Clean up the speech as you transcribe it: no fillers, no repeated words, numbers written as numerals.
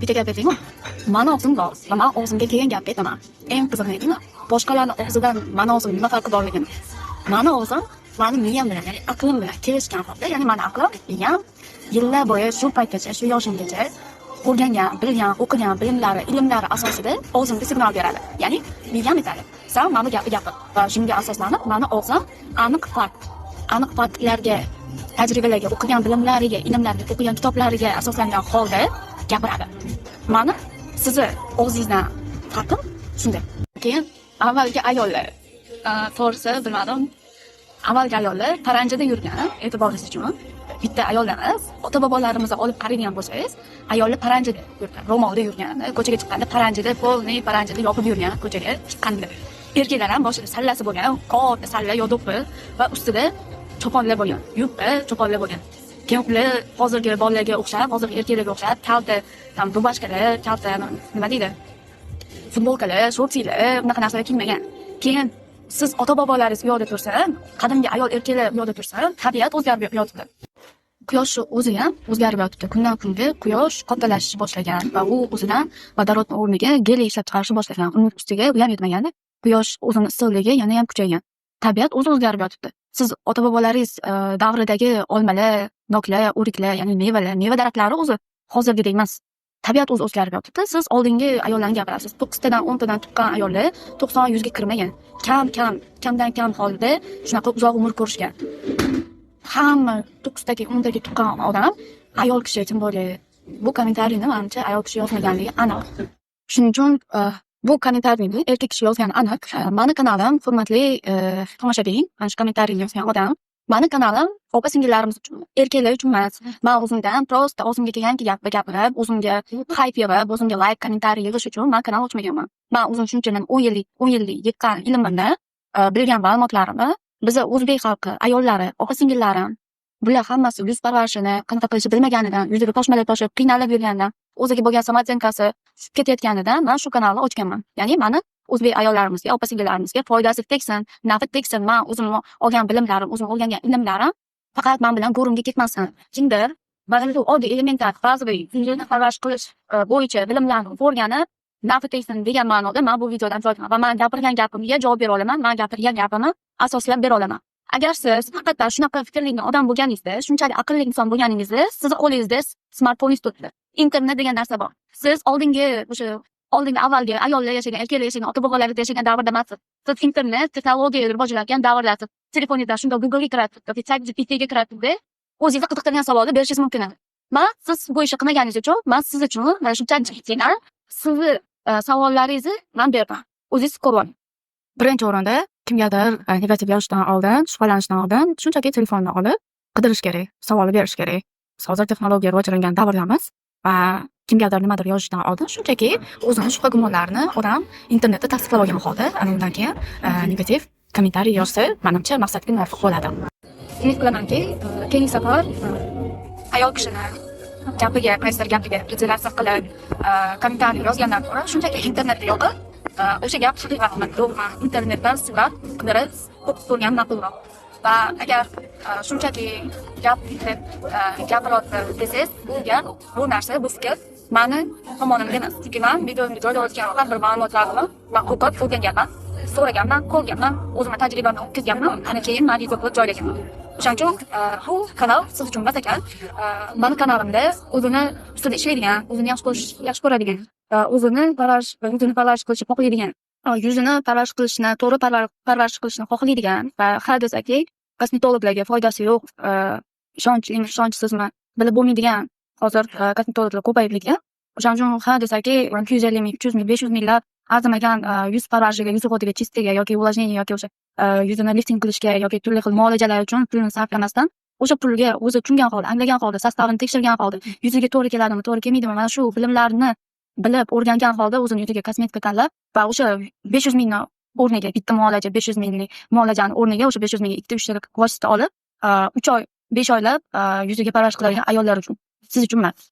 bitta gap aytaymi? Mani og'zim bor va men og'zimga kelgan gapni aytaman. Eng qiziq nima? Boshqalarning og'zidan mani og'zim nima farqi borligini. Mani og'zim mani miyam bilan, ya'ni aqlim bilan kelishgan holda, ya'ni mani aqlim miyam yillar bo'yi shu paytgacha, shu yoshimgacha o'rgangan, bilgan, o'qigan bilimlari, ilmlari asosida og'zimga signal beradi. Ya'ni miyam aytadi: "Sen mani gapni gapir." Va shunga asoslanib mani og'zim aniq faktlarga, tajribalarga, o'qigan bilimlariga, ilmlariga, o'qigan kitoblariga asoslangan holda gapiradi. Mani sizni og'zingizdan farqim shunday. Keyin avvalgi ayollar, to'g'risi bilmadim, avvalgi ayollar paranjada yurgan, e'tiboringiz uchun. Bitta ayol emas, ota-bobolarimizni olib qaraydigan bo'lsangiz, ayollar paranjada yurgan, ro'molda yurgan, ko'chaga chiqqanda paranjada, polni paranjada yopib yurgan ko'chaga chiqqanda. Erkaklar ham boshida sallasi bo'lgan, katta salla yodoqi va ustida choponlar bo'lgan, yubka choponlar bo'lgan. Keyin ular hozirgi bolalarga o'xshab, hozirgi erkaklarga o'xshab, kalta, tam rubashkalar, kalta nima deydi? Futbolkalar, shortilar, unaqa narsalar kiymagan. Keyin siz ota-bobolaringiz u yoqda tursa, qadimgi ayol erkaklar u yoqda tursa, tabiat o'zgarib yotibdi. Quyosh o'zi ham o'zgarib yotibdi. Kundan kunga quyosh kattalashishni boshlagan va u o'zidan vodorod o'rniga geliy ishlab chiqarishni boshlagan. Uning ustiga u ham yetmaganda, quyosh o'zining issiqligi yana ham kuchaygan. Tabiat o'zi o'zgarib yotibdi. Siz ota-bobolaringiz davridagi olmalar, noklar, o'riklar, ya'ni meva daraxtlari o'zi hozirgidek emas. Tabiat o'zi o'zgarib yotibdi. Siz oldingi ayollarni gapirasiz. 9 tadan 10 tadan tuqqan ayollar 90-100 ga kirmagan. Kamdan kam holda shunaqa uzoq umr ko'rishgan. Hamma 9 taga 10 taga tuqqan odam ayol kishi tim bo'ladi. Bu kommentariyni menimcha ayol kishi yozmaganligi aniq. Shuning uchun bu kommentariyni erkak kishi yozgani aniq. Meni kanalim, hurmatli tomoshabin, mana shu kommentariyni yozgan odam, meni kanalim opa-singillarimiz uchun, erkaklar uchun emas. Men o'zimdan prosta o'zimga kelgan gapni gapirib, o'zimga hype yig'ib, o'zimga like, kommentariy yig'ish uchun men kanal ochmaganman. Men o'zim shunchadan 10 yillik yiqqan ilmimni, bilgan ma'lumotlarimni biz o'zbek xalqi, ayollari, opa-singillarim, bular hammasi yuz parvarishini qanaqa qilishni bilmaganidan, yuziga toshmalar toshib, qiynalib yurganidan, o'ziga bo'lgan samatsenkasi tushib ketayotganidan men shu kanalni ochganman. Ya'ni meni o'zbek ayollarimizga, opa-singillarimizga foydasi tegsin, nafi tegsin. Men o'zim olgan bilimlarim, o'zim o'rgangan ilmlarim faqat men bilan go'rimga ketmasin. Kimdir ba'zi oddiy elementar ba'zi bir yuzini parvarish qilish bo'yicha bilimlarni o'rganib, nafi tegsin degan ma'noda men bu videodan foydalanaman va men gapirgan gapimga javob bera olaman. Men gapirgan gapimni asoslab bera olaman. Agar siz faqat shunaqa fikrli odam bo'lganingizda, shunchalik aqlli inson bo'lganingizda, sizni qo'lingizda smartfoningiz turibdi. Internet degan narsa bor. Siz oldingi avvalgi ayollar yashagan, erkaklar yashagan, ota-bobolarida yashagan davrda emas. Siz internet, texnologiya rivojlangan davrlarda telefoningizda shunday Google'ga kiritib, yoki ChatGPT'ga kiritib, o'zingizni qiziqtirgan savolni berishingiz mumkin. Siz bu ishni qilmaganingiz uchun, men siz uchun mana shu ChatGPT'dan sizni savollaringizni men beraman. O'zingiz ko'rib oling. Birinchi o'rinda kimgadir negativ yozishdan oldin, shubhalanishdan oldin shunchaki telefonni olib qidirish kerak, savol berish kerak. Biz hozir texnologiya rivojlangan davrdamiz va kimgadir nimadir yozishdan oldin shunchaki o'zini shubha gumonlarini odam internetda tasdiqlab olgan holda, undan keyin negativ kommentariy yozsa, menimcha maqsadga muvofiq bo'ladi. Umid qilamanki, keyingi safar ayol kishini gapiga, qaysidir gapiga reaksiya qilib, kommentariy yozgandan ko'ra shunchaki internetda yo'qib, o'sha gap haqiqatmi, to'g'rimi, internetdan so'rab, qidirib, o'qib ko'rgan ma'qulroq. Va agar shunchaki gap deb gapiryapti desangiz, bu narsa, bu fikr meni tomonimda emas. Chunki men videomda joylayotgan har bir ma'lumotlarni men o'qib o'rganganman, so'raganman, ko'rganman, o'zimning tajribamni o'tkazganman, ana keyin men video qilib joylaganman. O'shaning uchun bu kanal siz uchun emas ekan. Meni kanalimda o'zini ustida ishlaydigan, o'zini yaxshi ko'radigan, o'zini parvarish qilishni xohlaydigan, yuzini parvarish qilishni, to'g'ri parvarish qilishni xohlaydigan va har desaki kosmetologlarga foydasi yo'q, ishonchsizmi, bilib bo'lmaydigan hozir kosmetologlar ko'payib ketgan. O'shaning uchun har desaki 250 ming, 300 ming, 500 minglar arzimagan yuz parvarishiga, yuz uxotiga, chistiga yoki uvlajeniya yoki o'sha yuzini lifting qilishga yoki turli xil muolajalar uchun pulni sarflamasdan, o'sha pulga o'zi tushungan holda, anglagan holda, sostavini tekshirgan holda, yuziga to'g'ri keladimi, to'g'ri kelmaydimi, mana shu bilimlarni bilib o'rgangan holda o'zini yuziga kosmetika tanlab va o'sha 500 mingni o'rniga bitta muolaja, 500 minglik muolajani o'rniga o'sha 500 mingga 2-3 vosita olib, 3 oy, 5 oylab yuziga parvarish qiladigan ayollar uchun, siz uchun emas.